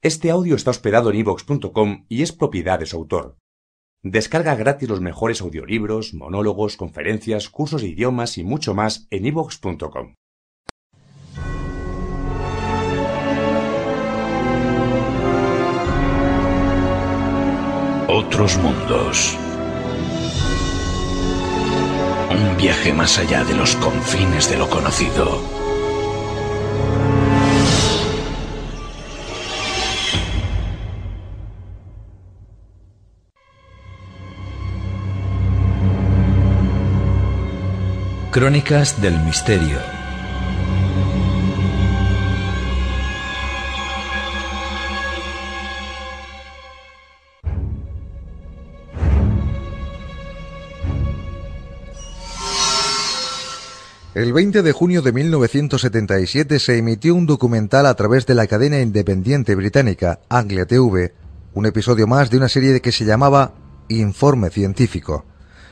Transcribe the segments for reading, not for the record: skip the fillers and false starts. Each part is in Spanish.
Este audio está hospedado en iVoox.com y es propiedad de su autor. Descarga gratis los mejores audiolibros, monólogos, conferencias, cursos de idiomas y mucho más en iVoox.com. Otros mundos. Un viaje más allá de los confines de lo conocido. Crónicas del Misterio. El 20 de junio de 1977 se emitió un documental a través de la cadena independiente británica Anglia TV, un episodio más de una serie que se llamaba Informe Científico.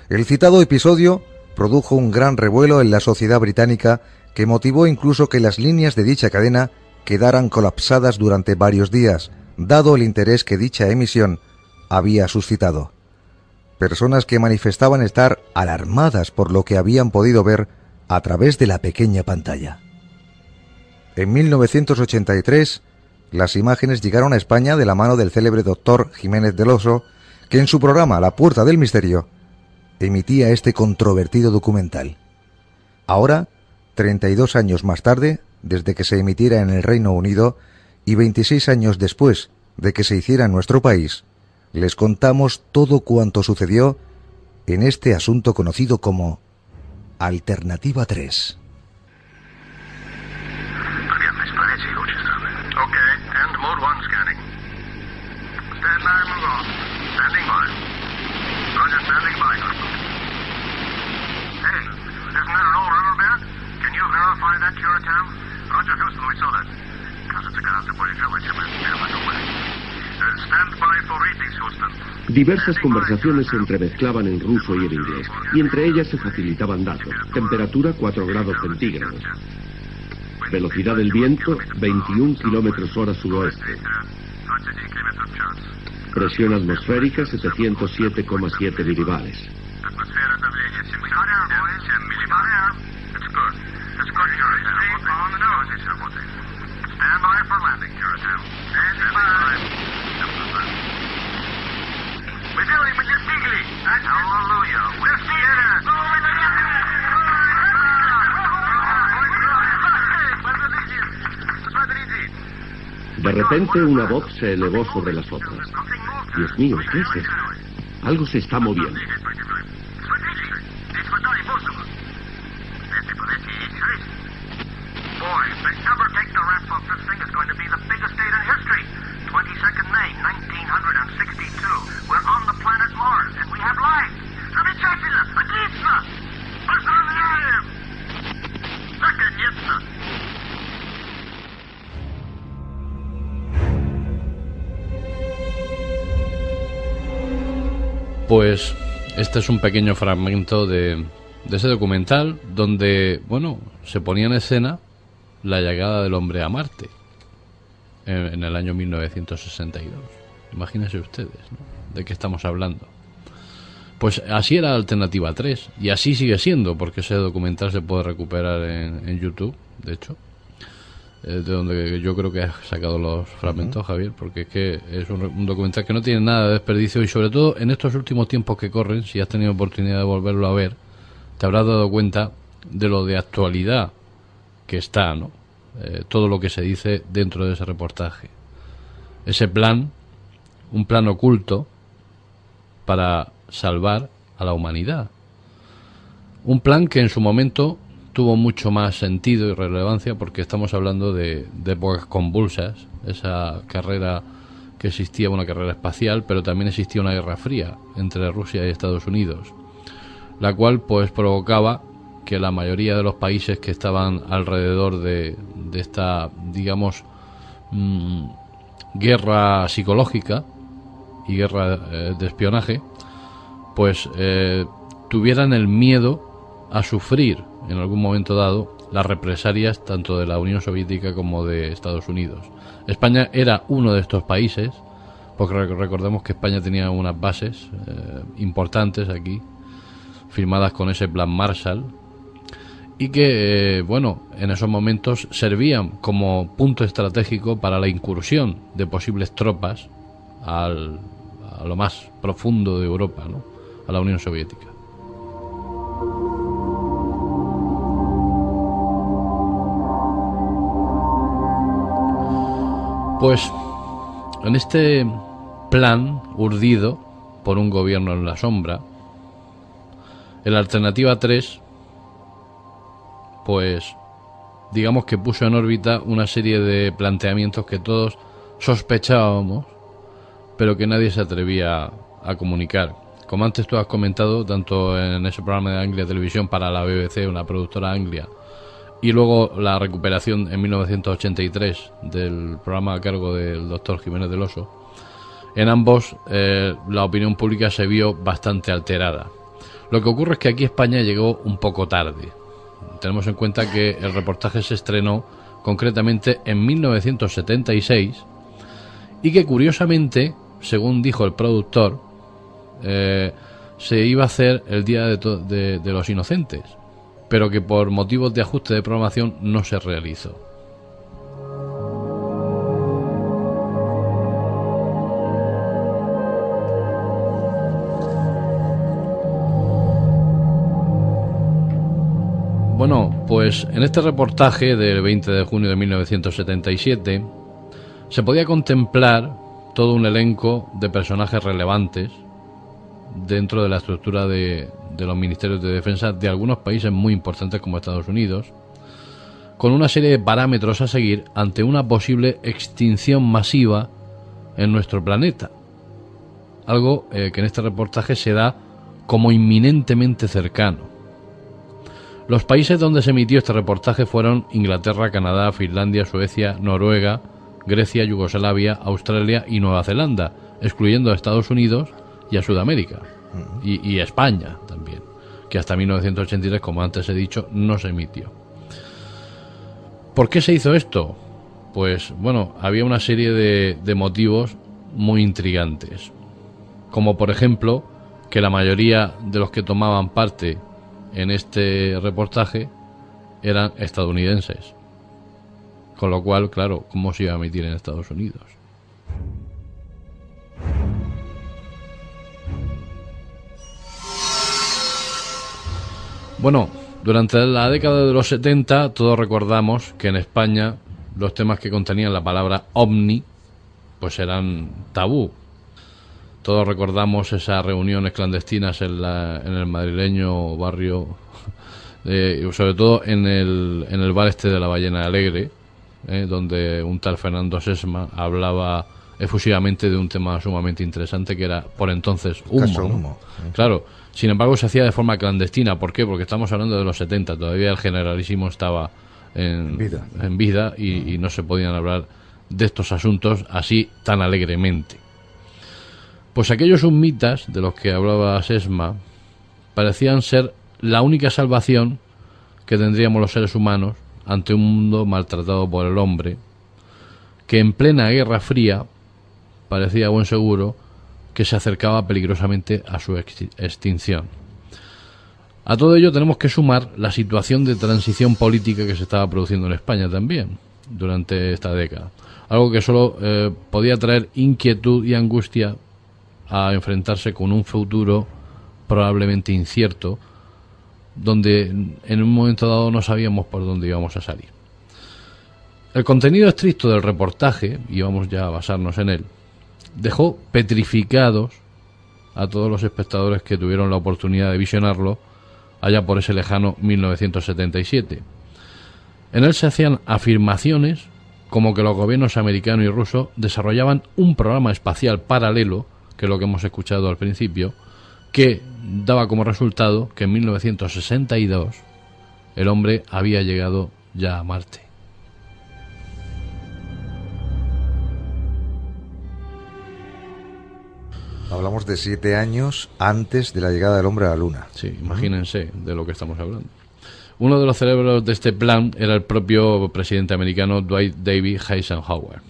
El citado episodio produjo un gran revuelo en la sociedad británica que motivó incluso que las líneas de dicha cadena quedaran colapsadas durante varios días, dado el interés que dicha emisión había suscitado. Personas que manifestaban estar alarmadas por lo que habían podido ver a través de la pequeña pantalla. En 1983, las imágenes llegaron a España de la mano del célebre doctor Jiménez del Oso, que en su programa La Puerta del Misterio emitía este controvertido documental. Ahora, 32 años más tarde, desde que se emitiera en el Reino Unido, y 26 años después de que se hiciera en nuestro país, les contamos todo cuanto sucedió en este asunto conocido como Alternativa 3. Diversas conversaciones se entremezclaban en ruso y en inglés, y entre ellas se facilitaban datos. Temperatura 4 grados centígrados. Velocidad del viento 21 km/h suroeste. Presión atmosférica 707,7 milibales. De repente una voz se elevó sobre las otras. Dios mío, ¿qué es esto? Algo se está moviendo. Pues este es un pequeño fragmento de ese documental donde, bueno, se ponía en escena la llegada del hombre a Marte en el año 1962. Imagínense ustedes, ¿no?, de qué estamos hablando. Pues así era Alternativa 3 y así sigue siendo, porque ese documental se puede recuperar en YouTube, de hecho, de donde yo creo que has sacado los fragmentos, Javier, porque es que es un documental que no tiene nada de desperdicio y sobre todo en estos últimos tiempos que corren, si has tenido oportunidad de volverlo a ver, te habrás dado cuenta de lo de actualidad que está, ¿no? Todo lo que se dice dentro de ese reportaje. Ese plan, un plan oculto para salvar a la humanidad. Un plan que en su momento tuvo mucho más sentido y relevancia porque estamos hablando de épocas convulsas, esa carrera que existía, una carrera espacial, pero también existía una guerra fría entre Rusia y Estados Unidos, la cual pues provocaba que la mayoría de los países que estaban alrededor de esta, digamos, guerra psicológica y guerra de espionaje, pues tuvieran el miedo a sufrir en algún momento dado las represalias tanto de la Unión Soviética como de Estados Unidos. España era uno de estos países, porque recordemos que España tenía unas bases importantes aquí, firmadas con ese plan Marshall, y que, en esos momentos servían como punto estratégico para la incursión de posibles tropas a lo más profundo de Europa, ¿no? A la Unión Soviética. Pues en este plan urdido por un gobierno en la sombra, en la alternativa 3, pues digamos que puso en órbita una serie de planteamientos que todos sospechábamos, pero que nadie se atrevía a comunicar. Como antes tú has comentado, tanto en ese programa de Anglia Televisión para la BBC, una productora Anglia, y luego la recuperación en 1983 del programa a cargo del doctor Jiménez del Oso, en ambos la opinión pública se vio bastante alterada. Lo que ocurre es que aquí España llegó un poco tarde. Tenemos en cuenta que el reportaje se estrenó concretamente en 1976 y que curiosamente, según dijo el productor, se iba a hacer el Día de los Inocentes, pero que por motivos de ajuste de programación no se realizó. Bueno, pues en este reportaje del 20 de junio de 1977 se podía contemplar todo un elenco de personajes relevantes dentro de la estructura de los ministerios de defensa de algunos países muy importantes como Estados Unidos, con una serie de parámetros a seguir ante una posible extinción masiva en nuestro planeta. Algo que en este reportaje se da como inminentemente cercano. Los países donde se emitió este reportaje fueron Inglaterra, Canadá, Finlandia, Suecia, Noruega, Grecia, Yugoslavia, Australia y Nueva Zelanda, excluyendo a Estados Unidos y a Sudamérica, y España también, que hasta 1983, como antes he dicho, no se emitió. ¿Por qué se hizo esto? Pues había una serie de motivos muy intrigantes, como por ejemplo que la mayoría de los que tomaban parte en este reportaje eran estadounidenses, con lo cual, claro, ¿cómo se iba a emitir en Estados Unidos? Durante la década de los 70 todos recordamos que en España los temas que contenían la palabra ovni pues eran tabú. Todos recordamos esas reuniones clandestinas en el madrileño barrio, sobre todo en el bar este de la Ballena Alegre, donde un tal Fernando Sesma hablaba efusivamente de un tema sumamente interesante que era por entonces humo, ¿no? Claro, sin embargo se hacía de forma clandestina. ¿Por qué? Porque estamos hablando de los 70, todavía el generalísimo estaba en vida y no se podían hablar de estos asuntos así tan alegremente. Pues aquellos humitas de los que hablaba Sesma parecían ser la única salvación que tendríamos los seres humanos ante un mundo maltratado por el hombre, que en plena Guerra Fría parecía buen seguro que se acercaba peligrosamente a su extinción. A todo ello tenemos que sumar la situación de transición política que se estaba produciendo en España también durante esta década, algo que solo podía traer inquietud y angustia a enfrentarse con un futuro probablemente incierto, donde en un momento dado no sabíamos por dónde íbamos a salir. El contenido estricto del reportaje, y vamos ya a basarnos en él, dejó petrificados a todos los espectadores que tuvieron la oportunidad de visionarlo allá por ese lejano 1977. En él se hacían afirmaciones como que los gobiernos americano y ruso desarrollaban un programa espacial paralelo, que es lo que hemos escuchado al principio, que daba como resultado que en 1962 el hombre había llegado ya a Marte. Hablamos de 7 años antes de la llegada del hombre a la Luna. Sí, imagínense de lo que estamos hablando. Uno de los cerebros de este plan era el propio presidente americano Dwight David Eisenhower,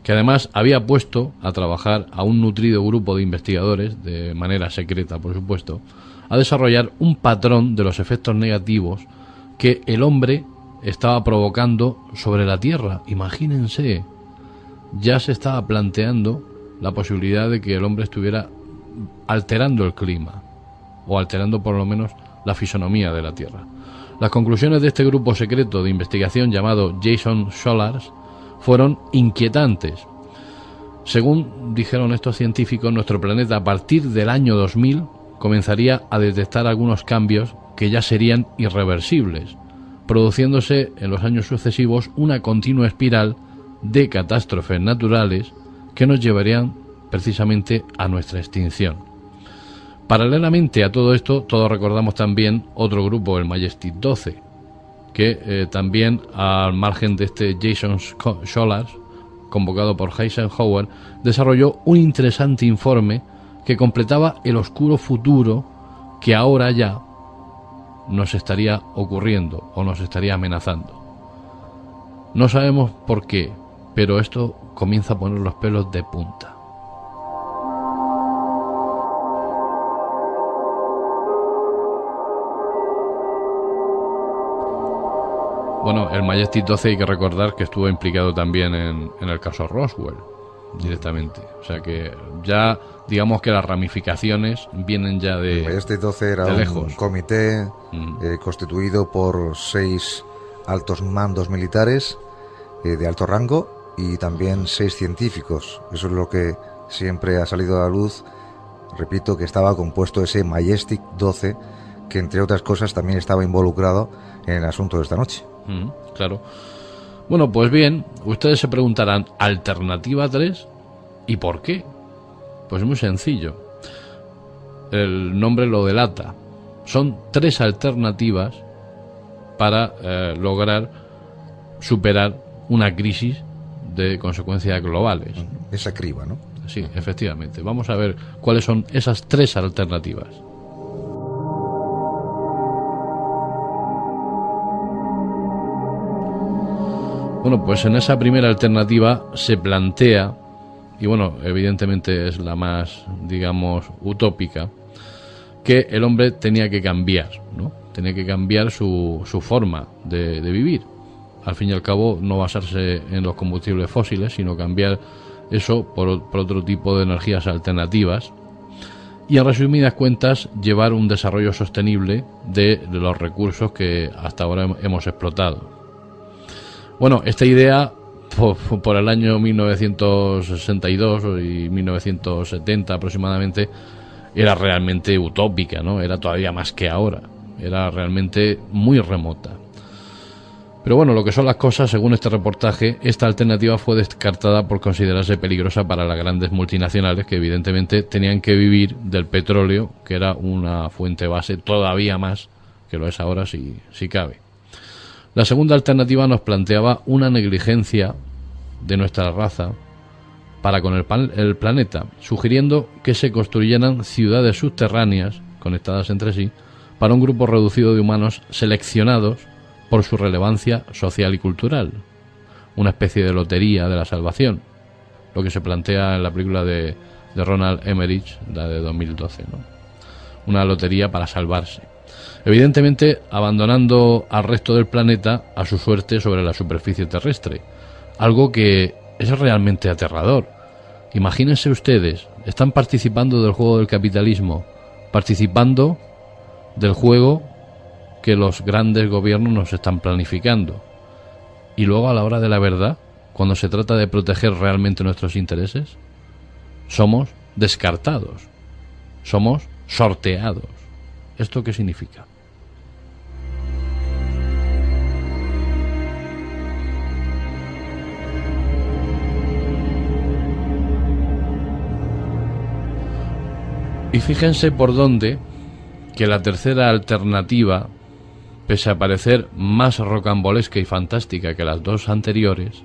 que además había puesto a trabajar a un nutrido grupo de investigadores, de manera secreta por supuesto, a desarrollar un patrón de los efectos negativos que el hombre estaba provocando sobre la Tierra. Imagínense, ya se estaba planteando la posibilidad de que el hombre estuviera alterando el clima, o alterando por lo menos la fisonomía de la Tierra. Las conclusiones de este grupo secreto de investigación llamado Jason Scholars fueron inquietantes. Según dijeron estos científicos, nuestro planeta a partir del año 2000 comenzaría a detectar algunos cambios que ya serían irreversibles, produciéndose en los años sucesivos una continua espiral de catástrofes naturales que nos llevarían precisamente a nuestra extinción. Paralelamente a todo esto, todos recordamos también otro grupo, el Majestic 12, que también, al margen de este Jason Scholars, convocado por Eisenhower, desarrolló un interesante informe que completaba el oscuro futuro que ahora ya nos estaría ocurriendo o nos estaría amenazando. No sabemos por qué, pero esto comienza a poner los pelos de punta. Bueno, el Majestic 12 hay que recordar que estuvo implicado también en el caso Roswell, directamente. O sea que ya, digamos que las ramificaciones vienen ya de... El Majestic 12 era un comité constituido por 6 altos mandos militares de alto rango y también 6 científicos. Eso es lo que siempre ha salido a la luz. Repito que estaba compuesto ese Majestic 12, que entre otras cosas también estaba involucrado en el asunto de esta noche. Claro. Bueno, pues bien, ustedes se preguntarán, ¿alternativa 3? ¿Y por qué? Pues muy sencillo. El nombre lo delata. Son 3 alternativas para lograr superar una crisis de consecuencias globales. Esa criba, ¿no? Sí, efectivamente. Vamos a ver cuáles son esas 3 alternativas. Bueno, pues en esa primera alternativa se plantea, y bueno, evidentemente es la más, digamos, utópica, que el hombre tenía que cambiar, ¿no? Tenía que cambiar su forma de vivir. Al fin y al cabo, no basarse en los combustibles fósiles, sino cambiar eso por otro tipo de energías alternativas. Y en resumidas cuentas, llevar un desarrollo sostenible de los recursos que hasta ahora hemos explotado. Bueno, esta idea por el año 1962 y 1970 aproximadamente era realmente utópica, ¿no? Era todavía más que ahora, era realmente muy remota. Pero bueno, lo que son las cosas, según este reportaje, esta alternativa fue descartada por considerarse peligrosa para las grandes multinacionales que evidentemente tenían que vivir del petróleo, que era una fuente base todavía más que lo es ahora si cabe. La segunda alternativa nos planteaba una negligencia de nuestra raza para con el planeta, sugiriendo que se construyeran ciudades subterráneas conectadas entre sí para un grupo reducido de humanos seleccionados por su relevancia social y cultural, una especie de lotería de la salvación, lo que se plantea en la película de Roland Emmerich, la de 2012, ¿no? Una lotería para salvarse. Evidentemente, abandonando al resto del planeta a su suerte sobre la superficie terrestre, algo que es realmente aterrador. Imagínense ustedes, están participando del juego del capitalismo, participando del juego que los grandes gobiernos nos están planificando. Y luego, a la hora de la verdad, cuando se trata de proteger realmente nuestros intereses, somos descartados, somos sorteados. ¿Esto qué significa? Y fíjense por dónde que la tercera alternativa, pese a parecer más rocambolesca y fantástica que las 2 anteriores,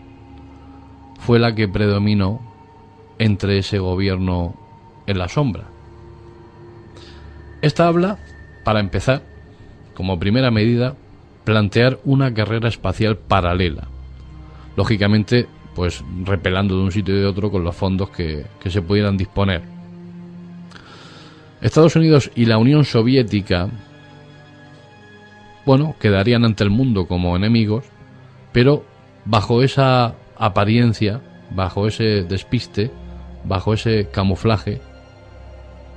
fue la que predominó entre ese gobierno en la sombra. Esta habla, para empezar, como primera medida, plantear una carrera espacial paralela, lógicamente pues repelando de un sitio y de otro con los fondos que se pudieran disponer. Estados Unidos y la Unión Soviética, bueno, quedarían ante el mundo como enemigos, pero bajo esa apariencia, bajo ese despiste, bajo ese camuflaje,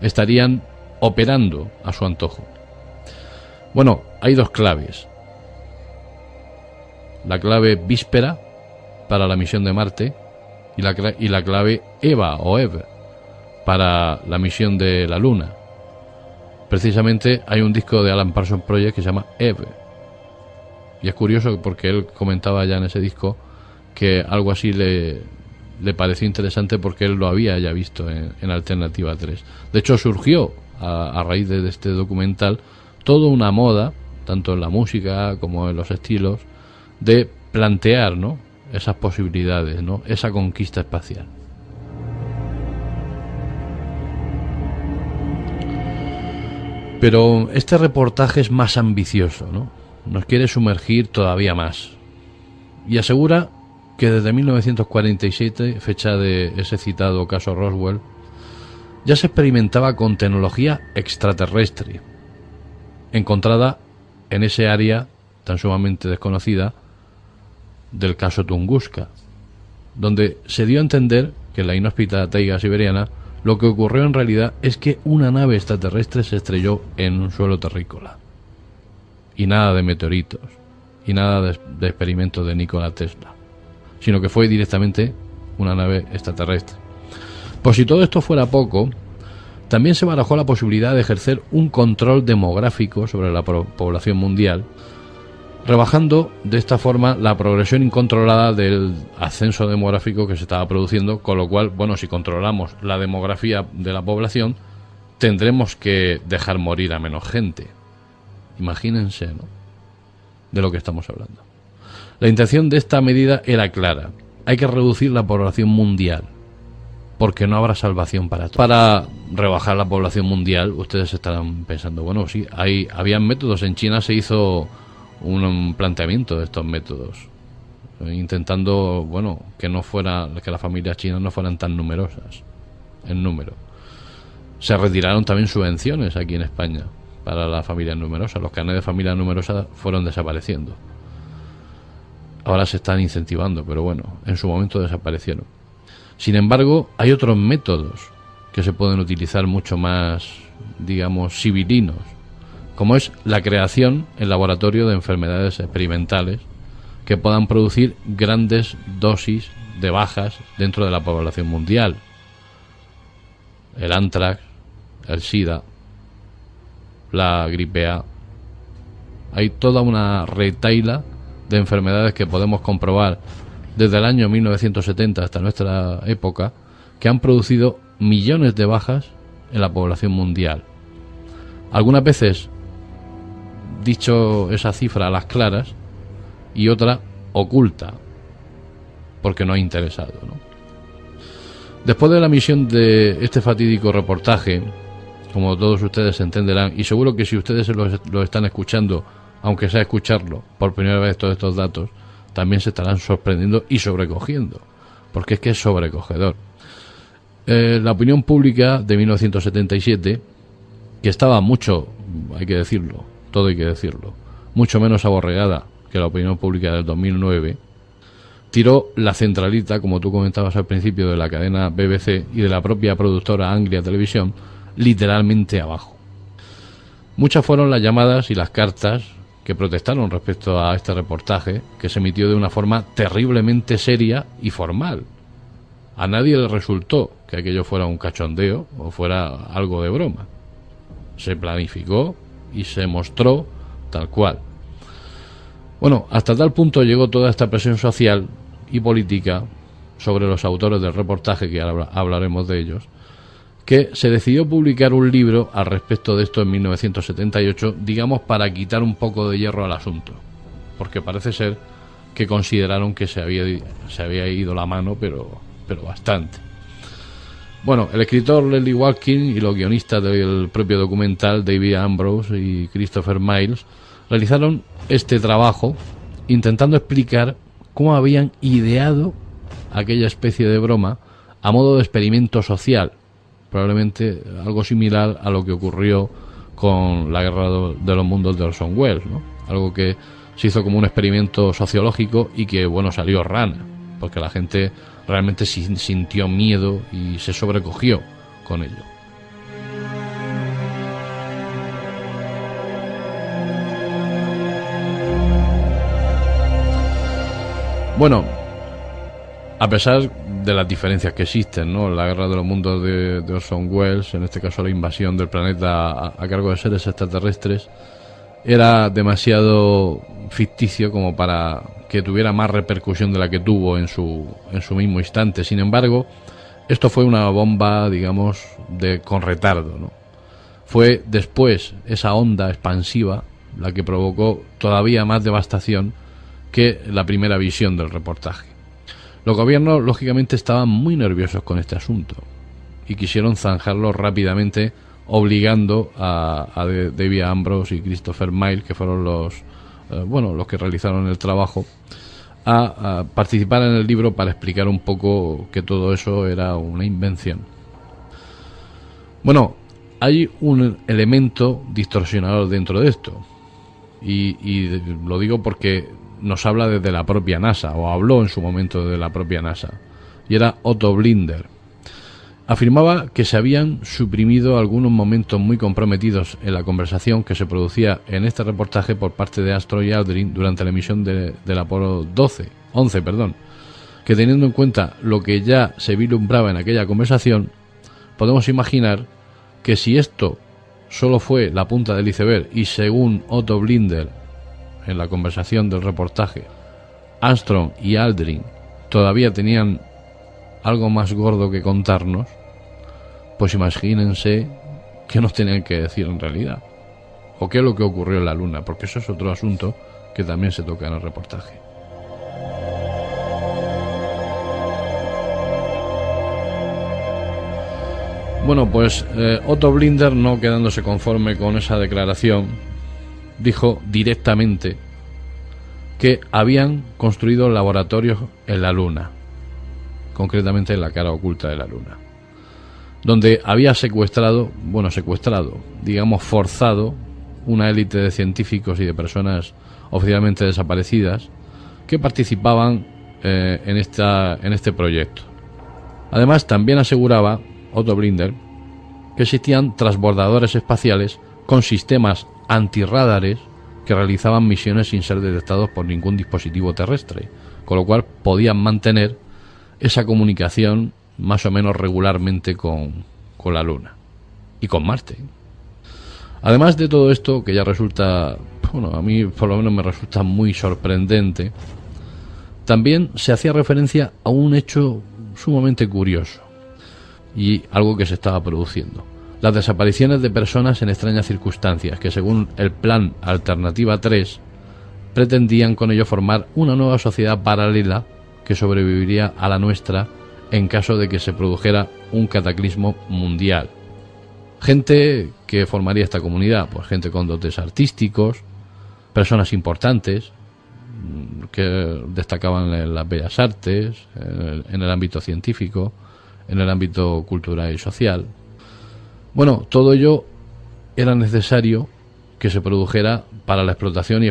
estarían operando a su antojo. Bueno, hay dos claves. La clave víspera para la misión de Marte y la clave EVA o EV para la misión de la Luna. Precisamente hay un disco de Alan Parsons Project que se llama EV. Y es curioso porque él comentaba ya en ese disco que algo así le pareció interesante porque él lo había ya visto en Alternativa 3. De hecho, surgió a raíz de este documental toda una moda, tanto en la música como en los estilos, de plantear, ¿no?, esas posibilidades, ¿no?, esa conquista espacial. Pero este reportaje es más ambicioso, ¿no? Nos quiere sumergir todavía más. Y asegura que desde 1947, fecha de ese citado caso Roswell, ya se experimentaba con tecnología extraterrestre, encontrada en ese área tan sumamente desconocida del caso Tunguska, donde se dio a entender que en la inhóspita taiga siberiana lo que ocurrió en realidad es que una nave extraterrestre se estrelló en un suelo terrícola. Y nada de meteoritos, y nada de experimentos de Nikola Tesla, sino que fue directamente una nave extraterrestre. Por si todo esto fuera poco, también se barajó la posibilidad de ejercer un control demográfico sobre la población mundial, rebajando de esta forma la progresión incontrolada del ascenso demográfico que se estaba produciendo, con lo cual, bueno, si controlamos la demografía de la población, tendremos que dejar morir a menos gente. Imagínense, ¿no?, de lo que estamos hablando. La intención de esta medida era clara: hay que reducir la población mundial, porque no habrá salvación para todos. Para rebajar la población mundial, ustedes estarán pensando, bueno, sí, habían métodos. En China se hizo un planteamiento de estos métodos, intentando, bueno, que las familias chinas no fueran tan numerosas en número. Se retiraron también subvenciones aquí en España para las familias numerosas. Los carnets de familias numerosas fueron desapareciendo. Ahora se están incentivando, pero bueno, en su momento desaparecieron. Sin embargo, hay otros métodos que se pueden utilizar mucho más, digamos, civilinos, como es la creación en laboratorio de enfermedades experimentales que puedan producir grandes dosis de bajas dentro de la población mundial. El anthrax, el SIDA, la gripe A. Hay toda una retahíla de enfermedades que podemos comprobar desde el año 1970 hasta nuestra época, que han producido millones de bajas en la población mundial. Algunas veces dicho esa cifra a las claras y otra oculta, porque no ha interesado, ¿no? Después de la emisión de este fatídico reportaje, como todos ustedes entenderán, y seguro que si ustedes lo están escuchando, aunque sea escucharlo por primera vez todos estos datos, también se estarán sorprendiendo y sobrecogiendo, porque es que es sobrecogedor. La opinión pública de 1977, que estaba mucho, hay que decirlo, todo hay que decirlo, mucho menos aborregada que la opinión pública del 2009, tiró la centralita, como tú comentabas al principio, de la cadena BBC y de la propia productora Anglia Televisión, literalmente abajo. Muchas fueron las llamadas y las cartas que protestaron respecto a este reportaje, que se emitió de una forma terriblemente seria y formal. A nadie le resultó que aquello fuera un cachondeo o fuera algo de broma. Se planificó y se mostró tal cual. Bueno, hasta tal punto llegó toda esta presión social y política sobre los autores del reportaje, que ahora hablaremos de ellos, que se decidió publicar un libro al respecto de esto en 1978, digamos, para quitar un poco de hierro al asunto, porque parece ser que consideraron que se había ido la mano, pero bastante. Bueno, el escritor Leslie Walkin y los guionistas del propio documental, David Ambrose y Christopher Miles, realizaron este trabajo intentando explicar cómo habían ideado aquella especie de broma a modo de experimento social, probablemente algo similar a lo que ocurrió con la Guerra de los Mundos de Orson Welles, ¿no? Algo que se hizo como un experimento sociológico y que, bueno, salió rana, porque la gente realmente sintió miedo y se sobrecogió con ello. Bueno, a pesar de las diferencias que existen, ¿no? La Guerra de los Mundos de Orson Welles, en este caso la invasión del planeta a cargo de seres extraterrestres, era demasiado ficticio como para que tuviera más repercusión de la que tuvo en su mismo instante. Sin embargo, esto fue una bomba, digamos, con retardo, ¿no? Fue después esa onda expansiva la que provocó todavía más devastación que la primera visión del reportaje. Los gobiernos, lógicamente, estaban muy nerviosos con este asunto y quisieron zanjarlo rápidamente, obligando a David Ambrose y Christopher Miles, que fueron los que realizaron el trabajo, a participar en el libro para explicar un poco que todo eso era una invención. Bueno, hay un elemento distorsionador dentro de esto, y lo digo porque nos habla desde la propia NASA, o habló en su momento de la propia NASA, y era Otto Blinder. Afirmaba que se habían suprimido algunos momentos muy comprometidos en la conversación que se producía en este reportaje por parte de Armstrong y Aldrin durante la emisión del Apolo 11, que teniendo en cuenta lo que ya se vislumbraba en aquella conversación, podemos imaginar que si esto solo fue la punta del iceberg y según Otto Blinder en la conversación del reportaje, Armstrong y Aldrin todavía tenían algo más gordo que contarnos, pues imagínense qué nos tenían que decir en realidad, o qué es lo que ocurrió en la Luna, porque eso es otro asunto que también se toca en el reportaje. Bueno, pues Otto Blinder, no quedándose conforme con esa declaración, dijo directamente que habían construido laboratorios en la Luna, concretamente en la cara oculta de la Luna, donde había forzado una élite de científicos y de personas oficialmente desaparecidas que participaban en este proyecto. Además, también aseguraba Otto Blinder que existían transbordadores espaciales con sistemas antirrádares que realizaban misiones sin ser detectados por ningún dispositivo terrestre, con lo cual podían mantener esa comunicación más o menos regularmente con la Luna y con Marte. Además de todo esto, que ya resulta, a mí por lo menos me resulta muy sorprendente, también se hacía referencia a un hecho sumamente curioso y algo que se estaba produciendo: las desapariciones de personas en extrañas circunstancias, que según el plan Alternativa 3 pretendían con ello formar una nueva sociedad paralela que sobreviviría a la nuestra en caso de que se produjera un cataclismo mundial. Gente que formaría esta comunidad, pues gente con dotes artísticos, personas importantes que destacaban en las bellas artes, en el ámbito científico, en el ámbito cultural y social. Bueno, todo ello era necesario que se produjera para la explotación y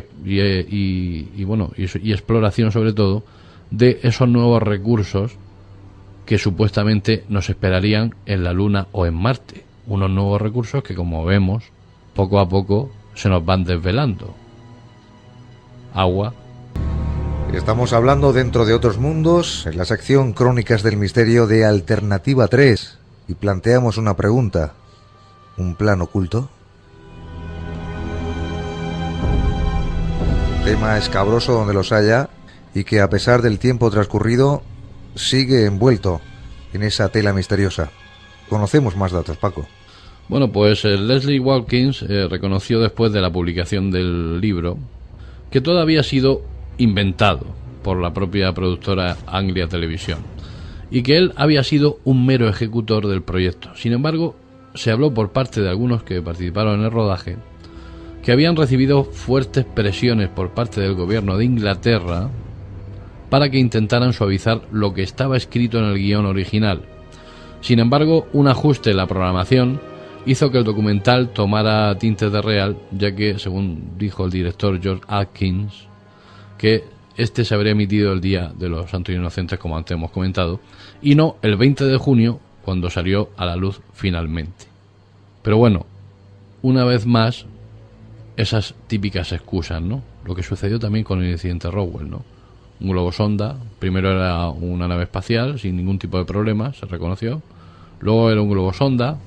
exploración, sobre todo, de esos nuevos recursos que supuestamente nos esperarían en la Luna o en Marte. Unos nuevos recursos que, como vemos, poco a poco se nos van desvelando. Agua. Estamos hablando dentro de otros mundos, en la sección Crónicas del Misterio de Alternativa 3, y planteamos una pregunta: ¿un plan oculto? Tema escabroso donde los haya, y que a pesar del tiempo transcurrido sigue envuelto en esa tela misteriosa. Conocemos más datos, Paco. Bueno, pues Leslie Watkins reconoció después de la publicación del libro que todo había sido inventado por la propia productora Anglia Television y que él había sido un mero ejecutor del proyecto. Sin embargo, se habló por parte de algunos que participaron en el rodaje que habían recibido fuertes presiones por parte del gobierno de Inglaterra para que intentaran suavizar lo que estaba escrito en el guión original. Sin embargo, un ajuste en la programación hizo que el documental tomara tintes de real, ya que, según dijo el director George Atkins, que este se habría emitido el día de los Santos Inocentes, como antes hemos comentado, y no el 20 de junio, cuando salió a la luz finalmente. Pero bueno, una vez más, esas típicas excusas, ¿no? Lo que sucedió también con el incidente Roswell, ¿no? Un globo sonda, primero era una nave espacial sin ningún tipo de problema, se reconoció. Luego era un globo sonda,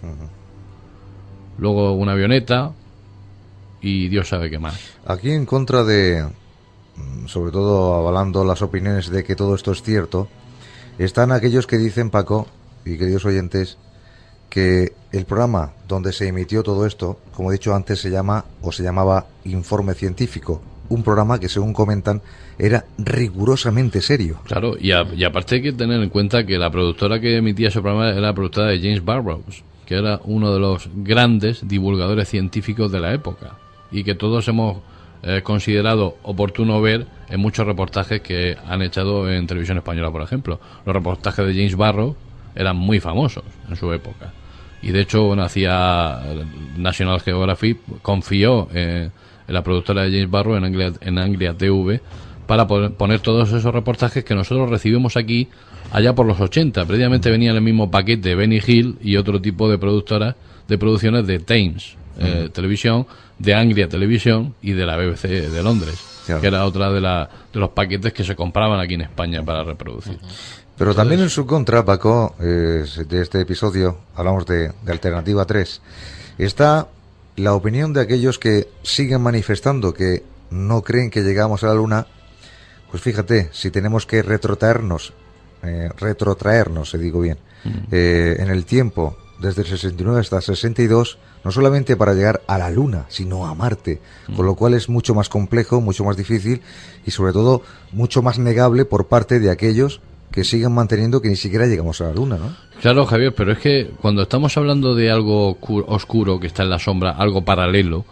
luego una avioneta y Dios sabe qué más. Aquí, en contra de, sobre todo avalando las opiniones de que todo esto es cierto, están aquellos que dicen, Paco y queridos oyentes, que el programa donde se emitió todo esto, como he dicho antes, se llamaba Informe Científico, un programa que, según comentan, era rigurosamente serio. Claro, y aparte hay que tener en cuenta que la productora que emitía ese programa era la productora de James Burrows, que era uno de los grandes divulgadores científicos de la época, y que todos hemos considerado oportuno ver en muchos reportajes que han echado en televisión española, por ejemplo. Los reportajes de James Burrows eran muy famosos en su época, y de hecho, bueno, hacía National Geographic, confió en la productora de James Burrows, en Anglia TV, para poner todos esos reportajes que nosotros recibimos aquí allá por los 80. Previamente venía en el mismo paquete Benny Hill y otro tipo de producciones de Thames Televisión, de Anglia Televisión y de la BBC de Londres, claro, que era otra de los paquetes que se compraban aquí en España para reproducir. Pero también en su contra, Paco, de este episodio, hablamos de Alternativa 3, está la opinión de aquellos que siguen manifestando que no creen que llegamos a la Luna. Pues fíjate, si tenemos que retrotraernos, se digo bien, en el tiempo, desde el 69 hasta el 62, no solamente para llegar a la Luna, sino a Marte, con lo cual es mucho más complejo, mucho más difícil y sobre todo mucho más negable por parte de aquellos que sigan manteniendo que ni siquiera llegamos a la Luna, ¿no? Claro, Javier, pero es que cuando estamos hablando de algo oscuro que está en la sombra, algo paralelo,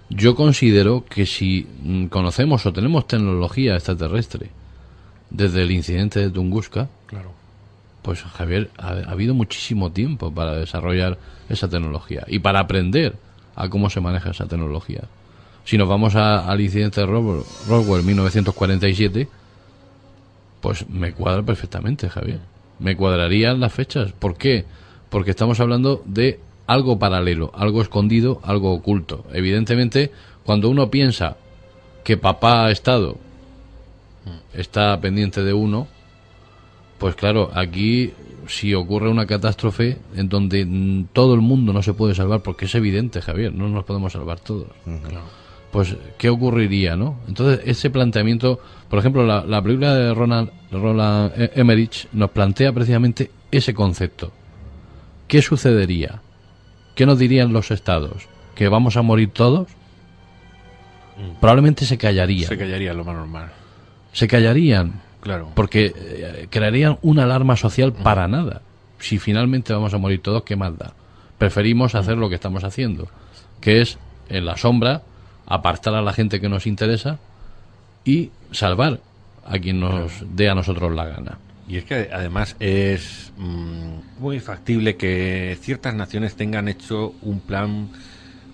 yo considero que si conocemos o tenemos tecnología extraterrestre desde el incidente de Tunguska, claro, pues Javier, ha habido muchísimo tiempo para desarrollar esa tecnología y para aprender a cómo se maneja esa tecnología. Si nos vamos al incidente de Roswell 1947, pues me cuadra perfectamente, Javier. Me cuadrarían las fechas. ¿Por qué? Porque estamos hablando de algo paralelo, algo escondido, algo oculto. Evidentemente, cuando uno piensa que papá Estado está pendiente de uno, pues claro, aquí si ocurre una catástrofe en donde todo el mundo no se puede salvar, porque es evidente, Javier, no nos podemos salvar todos. claro. Pues, ¿qué ocurriría, no? Entonces, ese planteamiento, por ejemplo, la película de Roland Emmerich nos plantea precisamente ese concepto. ¿Qué sucedería? ¿Qué nos dirían los estados? ¿Que vamos a morir todos? Probablemente se callarían. Se callaría lo más normal. Se callarían. Claro. Porque crearían una alarma social para nada. Si finalmente vamos a morir todos, ¿qué más da? Preferimos hacer lo que estamos haciendo, que es, en la sombra, apartar a la gente que nos interesa y salvar a quien nos dé a nosotros la gana. Y es que además es muy factible que ciertas naciones tengan hecho un plan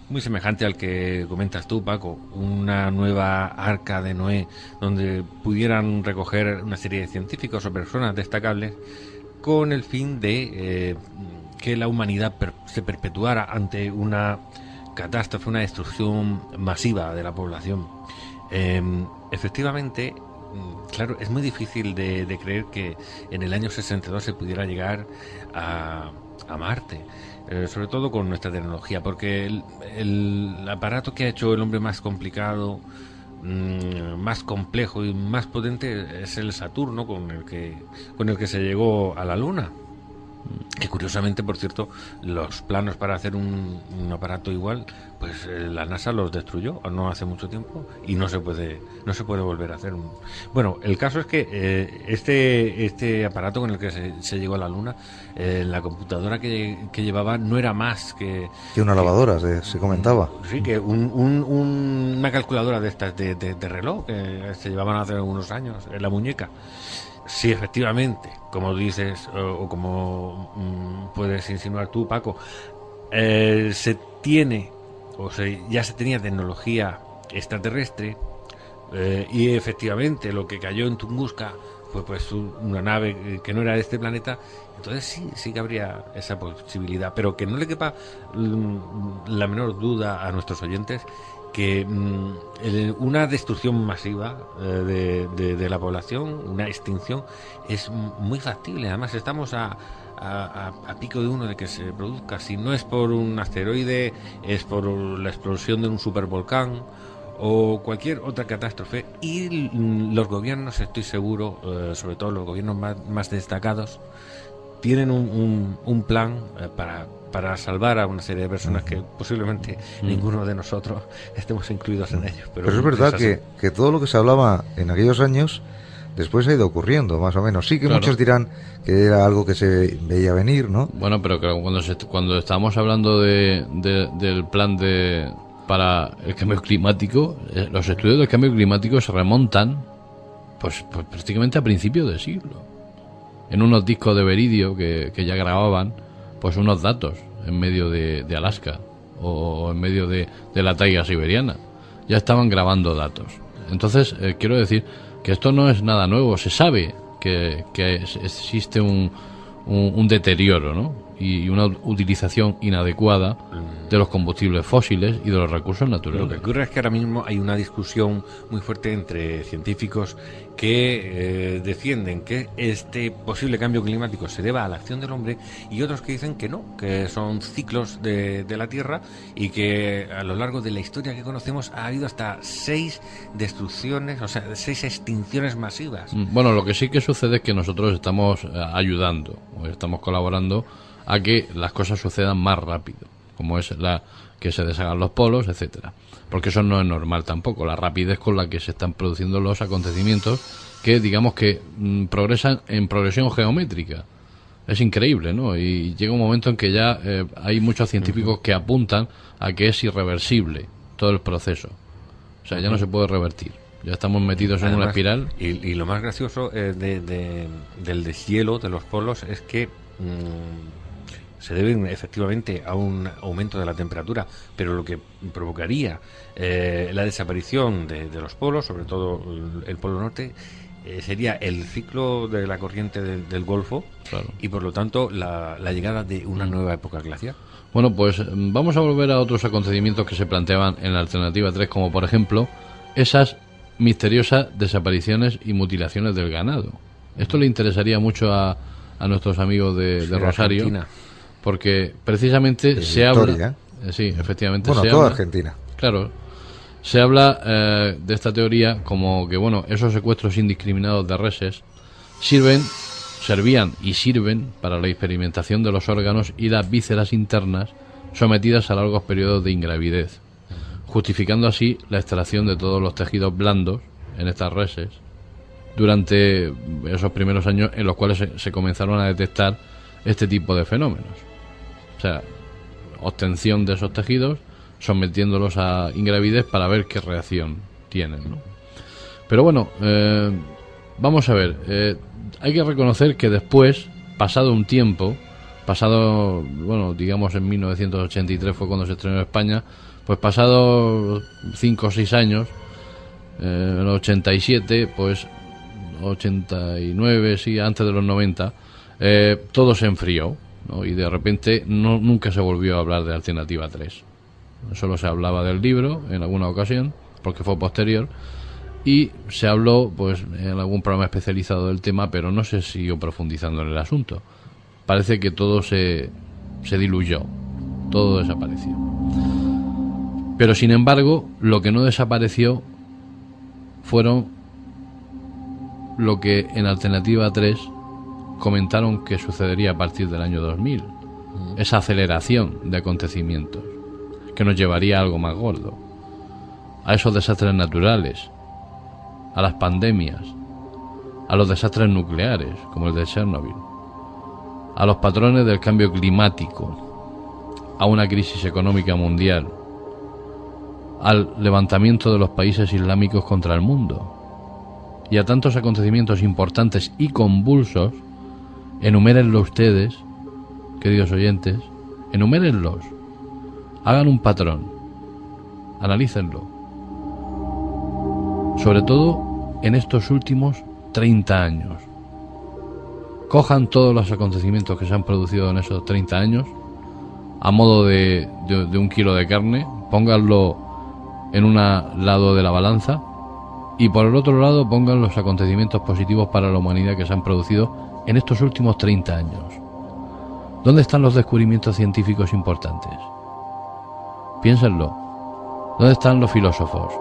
muy semejante al que comentas tú, Paco, una nueva arca de Noé, donde pudieran recoger una serie de científicos o personas destacables con el fin de que la humanidad se perpetuara ante una catástrofe, una destrucción masiva de la población. Efectivamente, claro, es muy difícil de creer que en el año 62 se pudiera llegar a Marte, sobre todo con nuestra tecnología, porque el aparato que ha hecho el hombre más complicado, más complejo y más potente es el Saturno, con el que se llegó a la Luna. Que curiosamente, por cierto, los planos para hacer un aparato igual, pues la NASA los destruyó no hace mucho tiempo y no se puede volver a hacer. Bueno, el caso es que este aparato con el que se llegó a la Luna, la computadora que llevaba no era más que una lavadora, se comentaba. Sí, que una calculadora de estas de reloj que se llevaban hace unos años en la muñeca. Sí, efectivamente, como dices, o como puedes insinuar tú, Paco, ya se tenía tecnología extraterrestre, y efectivamente lo que cayó en Tunguska fue pues una nave que no era de este planeta. Entonces sí que habría esa posibilidad, pero que no le quepa la menor duda a nuestros oyentes que una destrucción masiva de la población, una extinción, es muy factible. Además estamos a pico de uno de que se produzca. Si no es por un asteroide, es por la explosión de un supervolcán o cualquier otra catástrofe. Y los gobiernos, estoy seguro, sobre todo los gobiernos más destacados, tienen un plan para salvar a una serie de personas que posiblemente ninguno de nosotros estemos incluidos en ellos. Pero es verdad que todo lo que se hablaba en aquellos años después ha ido ocurriendo, más o menos. Sí que claro, muchos dirán que era algo que se veía venir, ¿no? Bueno, pero claro, cuando estábamos hablando del plan para el cambio climático, los estudios del cambio climático se remontan pues prácticamente a principios de siglo. En unos discos de beridio que ya grababan pues unos datos en medio de Alaska o en medio de la taiga siberiana. Ya estaban grabando datos. Entonces, quiero decir que esto no es nada nuevo. Se sabe que existe un deterioro, ¿no? Y una utilización inadecuada de los combustibles fósiles y de los recursos naturales. Lo que ocurre es que ahora mismo hay una discusión muy fuerte entre científicos que defienden que este posible cambio climático se deba a la acción del hombre y otros que dicen que no, que son ciclos de la Tierra y que a lo largo de la historia que conocemos ha habido hasta 6 destrucciones, o sea, 6 extinciones masivas. Bueno, lo que sí que sucede es que nosotros estamos ayudando, o estamos colaborando a que las cosas sucedan más rápido, como es que se deshagan los polos, etcétera. Porque eso no es normal tampoco, la rapidez con la que se están produciendo los acontecimientos que, digamos que progresan en progresión geométrica. Es increíble, ¿no? Y llega un momento en que ya hay muchos científicos que apuntan a que es irreversible todo el proceso. O sea, ya no se puede revertir. Ya estamos metidos en una espiral. Y lo más gracioso del deshielo de los polos es que se deben efectivamente a un aumento de la temperatura, pero lo que provocaría la desaparición de los polos, sobre todo el polo norte, sería el ciclo de la corriente del Golfo, claro, y por lo tanto la llegada de una nueva época glacial. Bueno, pues vamos a volver a otros acontecimientos que se planteaban en la alternativa 3, como por ejemplo esas misteriosas desapariciones y mutilaciones del ganado. Esto le interesaría mucho a nuestros amigos de Rosario, Argentina, porque precisamente se habla... sí, efectivamente. Bueno, toda Argentina. Claro, se habla de esta teoría como que, bueno, esos secuestros indiscriminados de reses servían y sirven para la experimentación de los órganos y las vísceras internas sometidas a largos periodos de ingravidez, justificando así la extracción de todos los tejidos blandos en estas reses durante esos primeros años en los cuales se comenzaron a detectar este tipo de fenómenos. O sea, obtención de esos tejidos, sometiéndolos a ingravidez para ver qué reacción tienen, ¿no? Pero bueno, vamos a ver, hay que reconocer que después, pasado un tiempo, bueno, digamos en 1983 fue cuando se estrenó en España, pues pasado 5 o 6 años, en el 87, pues 89, sí, antes de los 90, todo se enfrió, ¿no? Y de repente nunca se volvió a hablar de Alternativa 3. Solo se hablaba del libro en alguna ocasión, porque fue posterior, y se habló pues en algún programa especializado del tema, pero no se siguió profundizando en el asunto. Parece que todo se diluyó, todo desapareció. Pero sin embargo, lo que no desapareció fueron lo que en Alternativa 3 comentaron que sucedería a partir del año 2000. Esa aceleración de acontecimientos que nos llevaría a algo más gordo, a esos desastres naturales, a las pandemias, a los desastres nucleares como el de Chernobyl, a los patrones del cambio climático, a una crisis económica mundial, al levantamiento de los países islámicos contra el mundo y a tantos acontecimientos importantes y convulsos. Enumérenlo ustedes, queridos oyentes, enumérenlos, hagan un patrón, analícenlo, sobre todo en estos últimos 30 años. Cojan todos los acontecimientos que se han producido en esos 30 años a modo de un kilo de carne, pónganlo en un lado de la balanza y por el otro lado pongan los acontecimientos positivos para la humanidad que se han producido en estos últimos 30 años. ¿Dónde están los descubrimientos científicos importantes? Piénsenlo. ¿Dónde están los filósofos,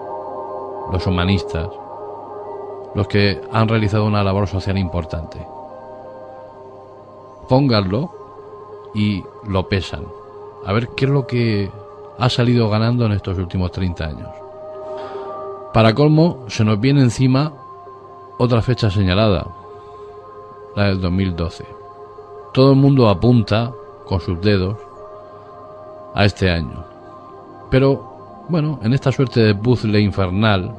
los humanistas, los que han realizado una labor social importante? Pónganlo y lo pesan. A ver qué es lo que ha salido ganando en estos últimos 30 años. Para colmo, se nos viene encima otra fecha señalada, la del 2012. Todo el mundo apunta con sus dedos a este año. Pero, bueno, en esta suerte de puzzle infernal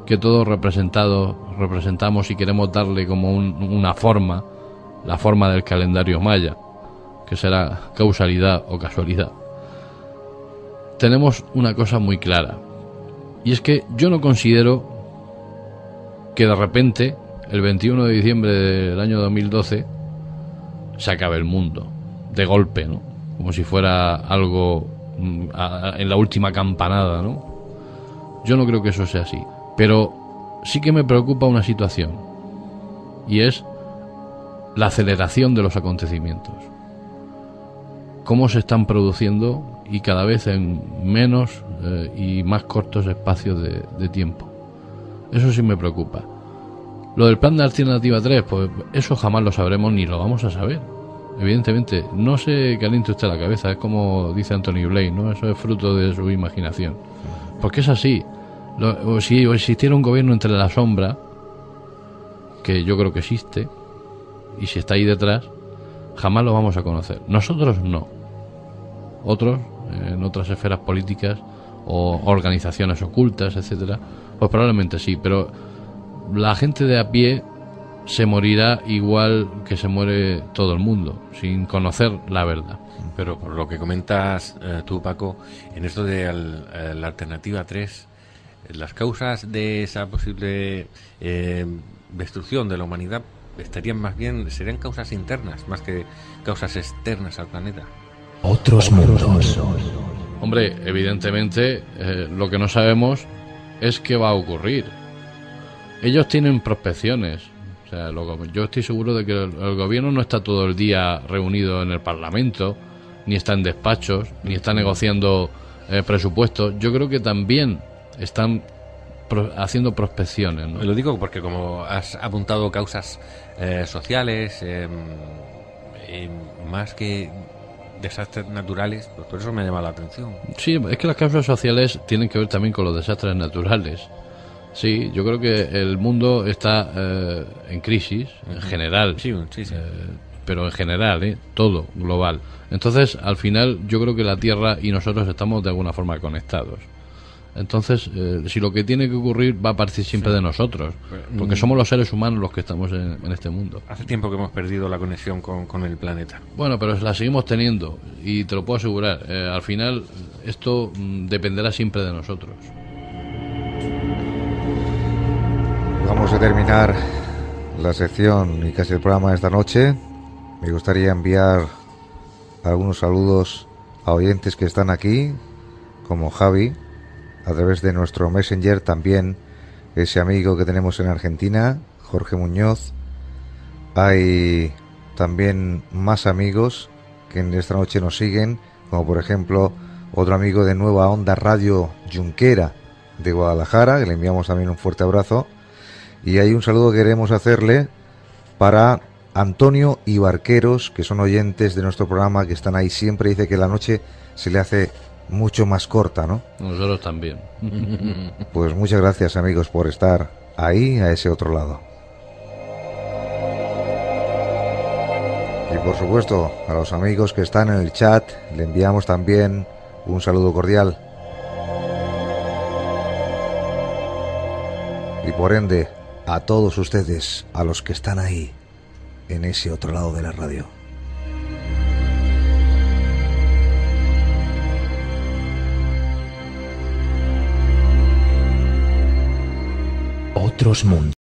que todos representamos y queremos darle como una forma, la forma del calendario maya, que será causalidad o casualidad, tenemos una cosa muy clara. Y es que yo no considero que de repente, el 21 de diciembre del año 2012, se acabe el mundo, de golpe, ¿no? Como si fuera algo en la última campanada, ¿no? Yo no creo que eso sea así. Pero sí que me preocupa una situación, y es la aceleración de los acontecimientos. Cómo se están produciendo y cada vez en menos y más cortos espacios de tiempo. Eso sí me preocupa. Lo del plan de alternativa 3, pues eso jamás lo sabremos ni lo vamos a saber. Evidentemente, no se caliente usted la cabeza, es como dice Anthony Blaine, ¿no? Eso es fruto de su imaginación. Porque es así. Si existiera un gobierno entre la sombra, que yo creo que existe, y si está ahí detrás, jamás lo vamos a conocer. Nosotros no. Otros, en otras esferas políticas o organizaciones ocultas, etcétera, pues probablemente sí, pero la gente de a pie se morirá igual que se muere todo el mundo, sin conocer la verdad. Pero por lo que comentas tú, Paco, en esto de la alternativa 3, las causas de esa posible destrucción de la humanidad serían causas internas más que causas externas al planeta. Otros mundos. Hombre, evidentemente lo que no sabemos es qué va a ocurrir. Ellos tienen prospecciones. O sea, yo estoy seguro de que el gobierno no está todo el día reunido en el Parlamento, ni está en despachos, ni está negociando presupuestos. Yo creo que también están haciendo prospecciones, ¿no? Lo digo porque como has apuntado causas sociales, más que desastres naturales, pues por eso me llama la atención. Sí, es que las causas sociales tienen que ver también con los desastres naturales. Sí, yo creo que el mundo está en crisis, en general. Sí. Pero en general, todo, global. Entonces, al final, yo creo que la Tierra y nosotros estamos de alguna forma conectados. Entonces, si lo que tiene que ocurrir va a partir siempre de nosotros, porque somos los seres humanos los que estamos en este mundo. Hace tiempo que hemos perdido la conexión con el planeta. Bueno, pero la seguimos teniendo, y te lo puedo asegurar. Al final, esto dependerá siempre de nosotros. Vamos a terminar la sección y casi el programa de esta noche. Me gustaría enviar algunos saludos a oyentes que están aquí, como Javi, a través de nuestro Messenger, también ese amigo que tenemos en Argentina, Jorge Muñoz. Hay también más amigos que en esta noche nos siguen, como por ejemplo otro amigo de Nueva Onda Radio Junquera de Guadalajara, que le enviamos también un fuerte abrazo. Y hay un saludo que queremos hacerle para Antonio y Barqueros, que son oyentes de nuestro programa, que están ahí siempre, dice que la noche se le hace mucho más corta, ¿no? Nosotros también. Pues muchas gracias, amigos, por estar ahí, a ese otro lado. Y por supuesto, a los amigos que están en el chat, le enviamos también un saludo cordial. Y por ende, a todos ustedes, a los que están ahí, en ese otro lado de la radio. Otros mundos.